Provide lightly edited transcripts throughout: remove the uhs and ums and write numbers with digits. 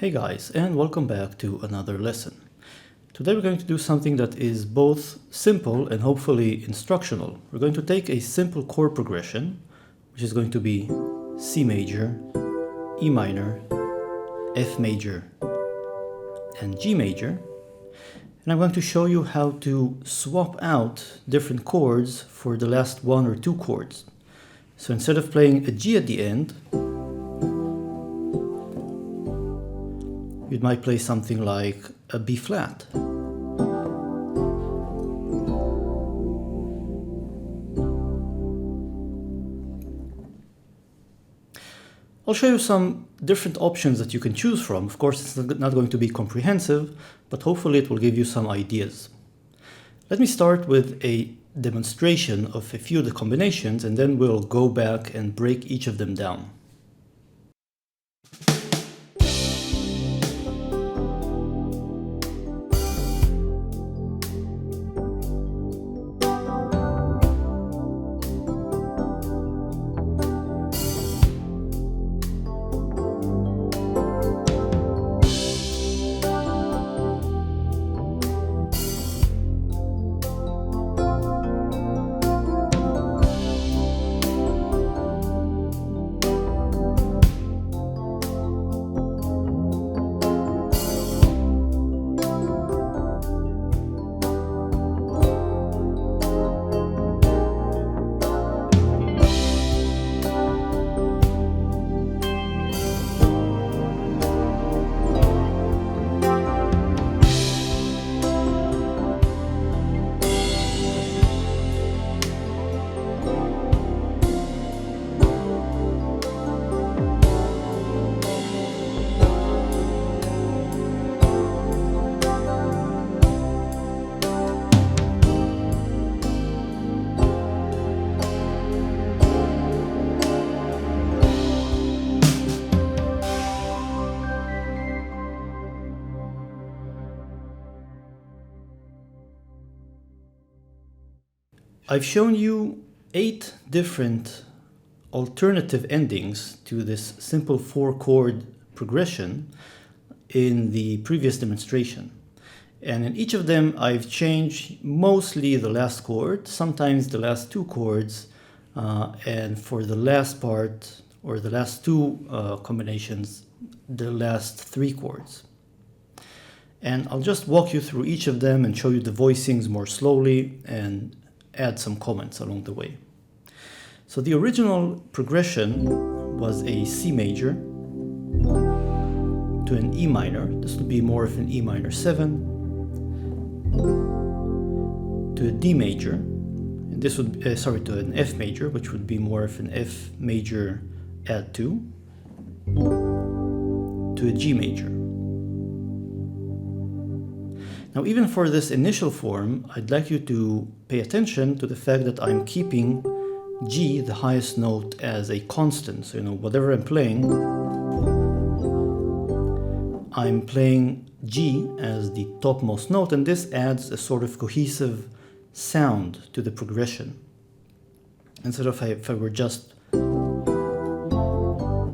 Hey guys, and welcome back to another lesson. Today we're going to do something that is both simple and hopefully instructional. We're going to take a simple chord progression, which is going to be C major, E minor, F major, and G major. And I'm going to show you how to swap out different chords for the last one or two chords. So instead of playing a G at the end, you might play something like a B flat. I'll show you some different options that you can choose from. Of course, it's not going to be comprehensive, but hopefully it will give you some ideas. Let me start with a demonstration of a few of the combinations, and then we'll go back and break each of them down. I've shown you 8 different alternative endings to this simple 4-chord progression in the previous demonstration. And in each of them, I've changed mostly the last chord, sometimes the last 2 chords, and for the last part, or the last 2 combinations, the last 3 chords. And I'll just walk you through each of them and show you the voicings more slowly and add some comments along the way. So the original progression was a C major to an E minor. This would be more of an E minor 7 to a D major, and this would to an F major, which would be more of an F major add 2 to a G major. Now, even for this initial form, I'd like you to pay attention to the fact that I'm keeping G, the highest note, as a constant. So, whatever I'm playing G as the topmost note, and this adds a sort of cohesive sound to the progression, instead of if I were just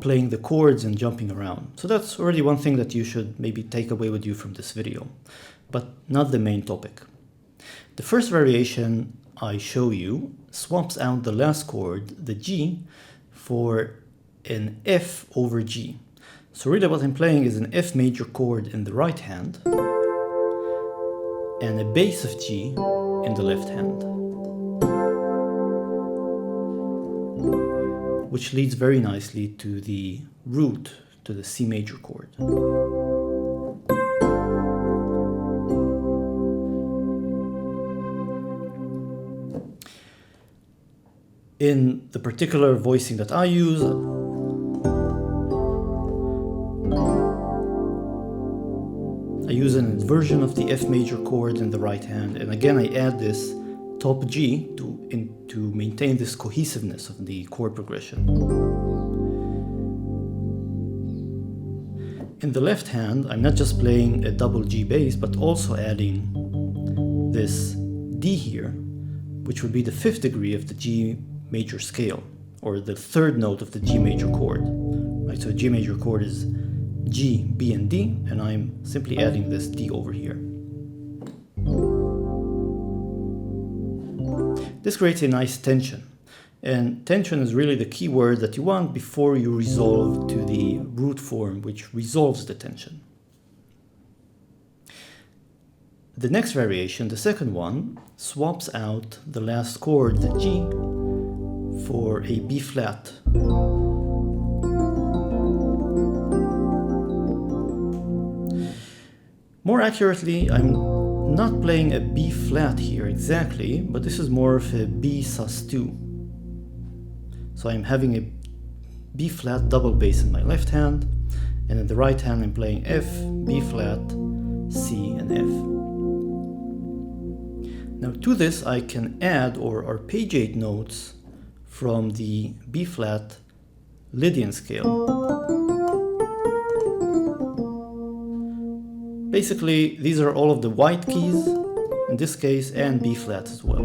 playing the chords and jumping around. So that's already one thing that you should maybe take away with you from this video, but not the main topic. The first variation I show you swaps out the last chord, the G, for an F over G. So really what I'm playing is an F major chord in the right hand and a bass of G in the left hand, which leads very nicely to the root, to the C major chord. In the particular voicing that I use, I use an inversion of the F major chord in the right hand, and again I add this top G to maintain this cohesiveness of the chord progression. In the left hand, I'm not just playing a double G bass, but also adding this D here, which would be the 5th degree of the G major scale, or the 3rd note of the G major chord. Right, so a G major chord is G, B, and D, and I'm simply adding this D over here. This creates a nice tension, and tension is really the key word that you want before you resolve to the root form, which resolves the tension. The next variation, the second one, swaps out the last chord, the G, for a B flat. More accurately, I'm not playing a B flat here exactly, but this is more of a B sus2. So I'm having a B flat double bass in my left hand, and in the right hand I'm playing F, B flat, C, and F. Now to this I can add or arpeggiate notes from the B flat Lydian scale. Basically, these are all of the white keys in this case, and B flat as well.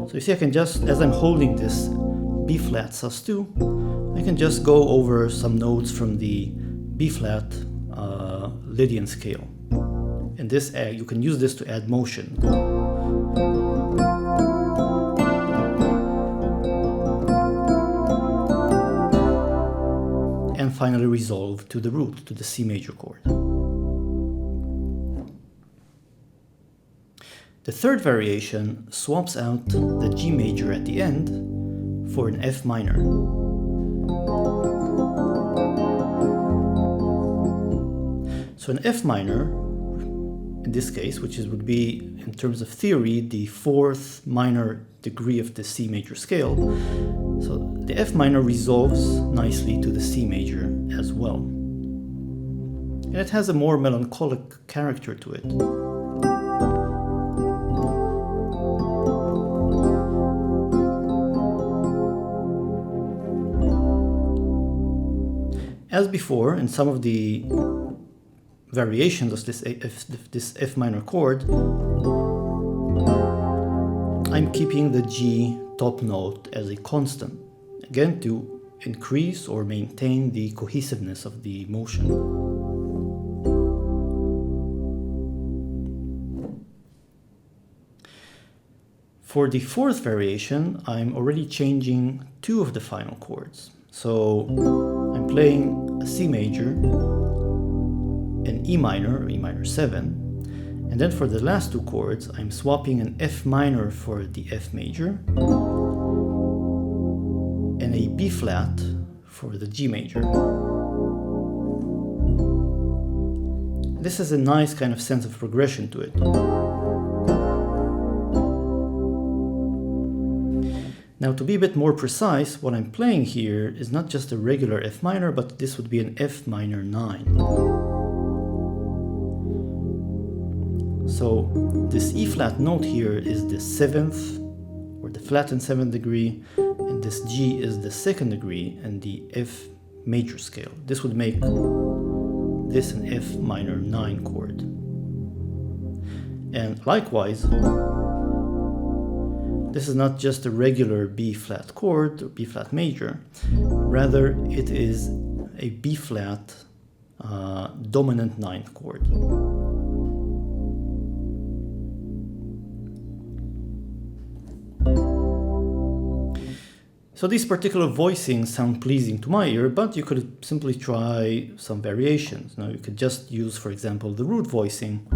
So you see, I can just, as I'm holding this B flat sus2, I can just go over some notes from the B flat Lydian scale. And this, you can use this to add motion. And finally resolve to the root, to the C major chord. The third variation swaps out the G major at the end for an F minor. So an F minor, in this case, which would be, in terms of theory, the fourth minor degree of the C major scale. So the F minor resolves nicely to the C major as well. And it has a more melancholic character to it. As before, in some of the variations of this F minor chord, I'm keeping the G top note as a constant, again to increase or maintain the cohesiveness of the motion. For the fourth variation, I'm already changing two of the final chords. So I'm playing a C major, an E minor, or E minor 7, and then for the last two chords, I'm swapping an F minor for the F major, and a B flat for the G major. This has a nice kind of sense of progression to it. Now, to be a bit more precise, what I'm playing here is not just a regular F minor, but this would be an F minor 9. So this E flat note here is the 7th, or the flattened 7th degree, and this G is the 2nd degree and the F major scale. This would make this an F minor 9 chord. And likewise, this is not just a regular B flat chord or B flat major, rather it is a B flat dominant 9th chord. So these particular voicings sound pleasing to my ear, but you could simply try some variations. Now you could just use, for example, the root voicing.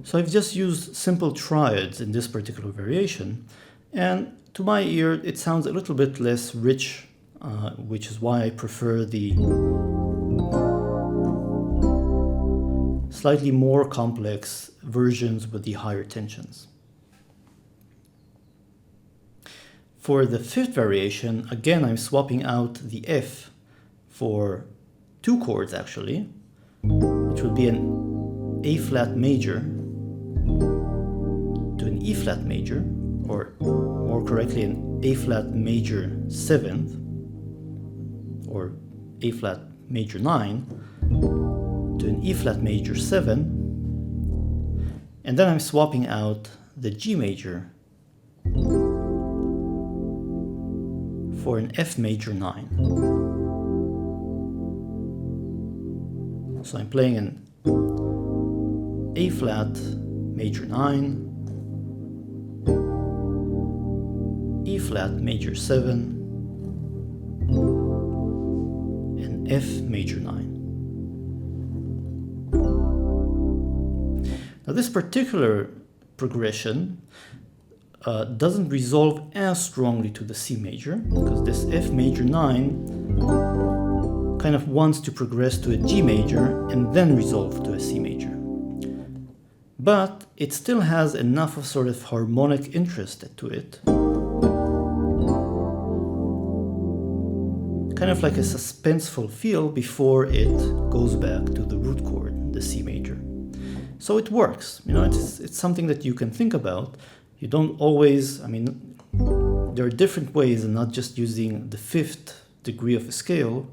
So I've just used simple triads in this particular variation, and to my ear it sounds a little bit less rich, which is why I prefer the slightly more complex versions with the higher tensions. For the fifth variation, again I'm swapping out the F for two chords actually, which would be an A flat major to an E flat major, or more correctly an A flat major 7th, or A flat major 9 to an E flat major 7, and then I'm swapping out the G major for an F major 9. So I'm playing an A flat major 9, E flat major 7, and F major 9. Now this particular progression doesn't resolve as strongly to the C major, because this F major 9 kind of wants to progress to a G major and then resolve to a C major. But it still has enough of sort of harmonic interest to it, kind of like a suspenseful feel before it goes back to the root chord, the C major. So it works, you know, it's something that you can think about. You don't always, I mean, there are different ways, and not just using the 5th degree of a scale,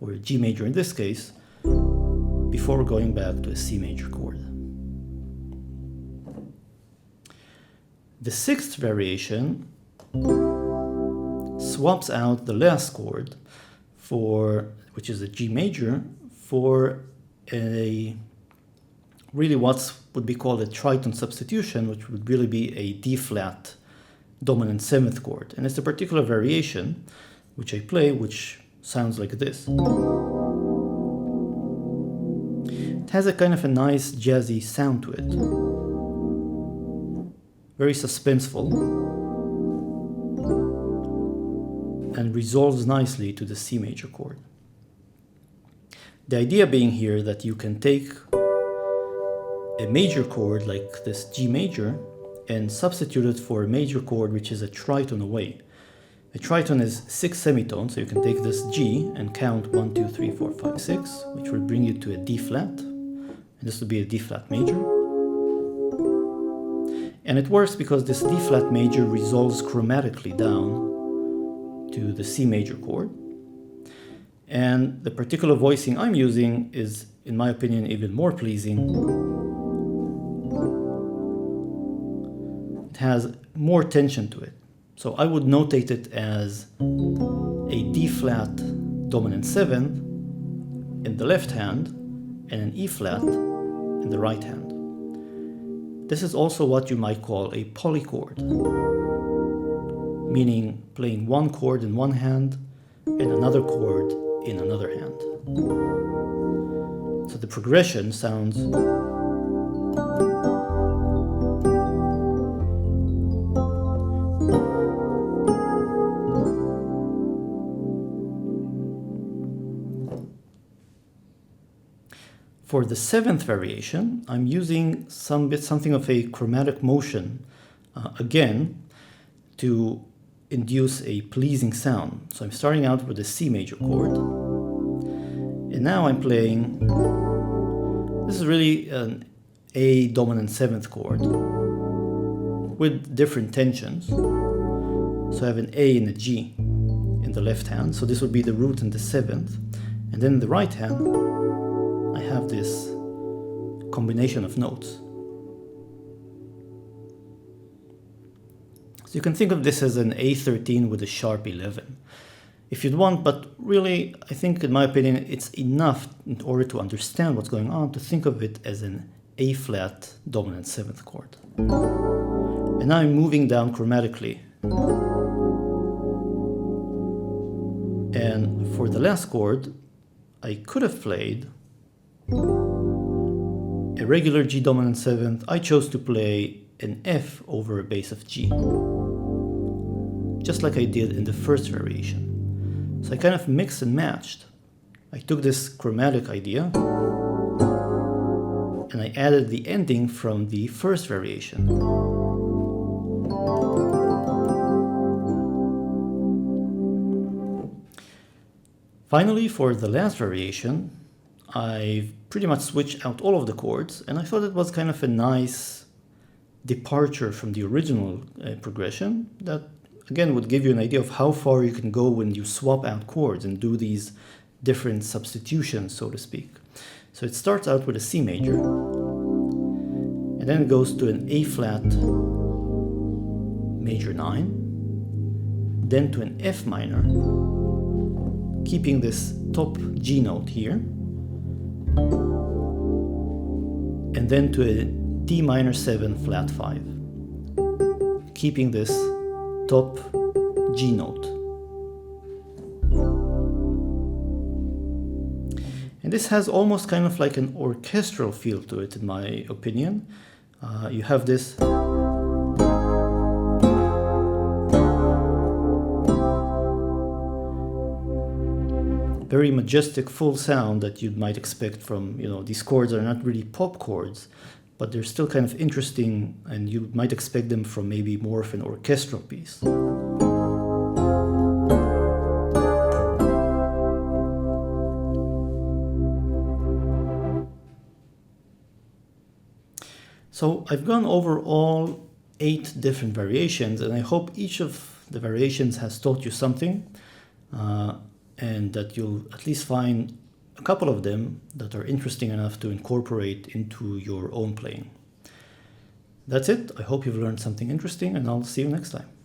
or a G major in this case, before going back to a C major chord. The 6th variation swaps out the last chord, which is a G major, for a really what would be called a tritone substitution, which would really be a D flat dominant 7th chord. And it's a particular variation which I play, which sounds like this. It has a kind of a nice jazzy sound to it, very suspenseful, and resolves nicely to the C major chord. The idea being here that you can take a major chord like this G major and substitute it for a major chord which is a tritone away. A tritone is 6 semitones, so you can take this G and count 1, 2, 3, 4, 5, 6, which will bring you to a D flat, and this would be a D flat major. And it works because this D flat major resolves chromatically down to the C major chord. And the particular voicing I'm using is, in my opinion, even more pleasing. It has more tension to it. So I would notate it as a D flat dominant 7th in the left hand and an E flat in the right hand. This is also what you might call a polychord, meaning playing one chord in one hand and another chord in another hand. So the progression sounds For the 7th variation, I'm using something of a chromatic motion, again, to induce a pleasing sound. So I'm starting out with a C major chord, and now I'm playing, this is really an A dominant 7th chord with different tensions. So I have an A and a G in the left hand, so this would be the root in the 7th, and then in the right hand I have this combination of notes. So you can think of this as an A13 with a sharp 11 if you'd want, but really I think, in my opinion, it's enough in order to understand what's going on to think of it as an A flat dominant 7th chord. And now I'm moving down chromatically. And for the last chord, I could have played a regular G dominant 7th. I chose to play an F over a bass of G, just like I did in the first variation. So I kind of mixed and matched. I took this chromatic idea and I added the ending from the first variation. Finally, for the last variation, I've pretty much switch out all of the chords, and I thought it was kind of a nice departure from the original progression that again would give you an idea of how far you can go when you swap out chords and do these different substitutions, so to speak. So it starts out with a C major, and then it goes to an A flat major 9, then to an F minor, keeping this top G note here, and then to a D minor 7 flat 5, keeping this top G note. And this has almost kind of like an orchestral feel to it, in my opinion. You have this very majestic full sound that you might expect from, these chords are not really pop chords, but they're still kind of interesting, and you might expect them from maybe more of an orchestral piece. So I've gone over all 8 different variations, and I hope each of the variations has taught you something, and that you'll at least find a couple of them that are interesting enough to incorporate into your own playing. That's it. I hope you've learned something interesting, and I'll see you next time.